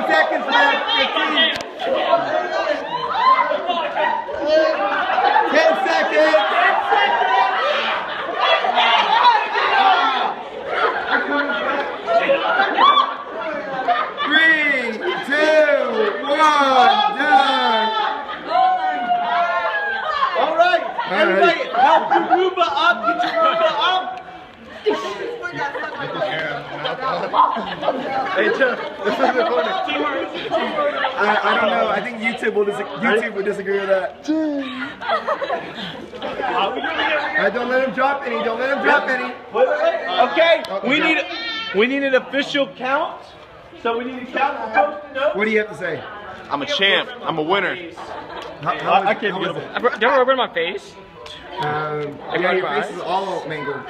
Seconds left. 15. 10 seconds. 3, 2, 1, done. All right. Everybody, help your Roomba up. Get your Roomba up. Hey, Chuck, this is the corner. I don't know. I think YouTube will disagree with that. Don't let him drop any. Don't let him drop any. Okay, we need an official count. So we need to count the folks to know. What do you have to say? I'm a champ. I'm a winner. I can't do it. Do I rub it on my face? Yeah, your face is all mangled.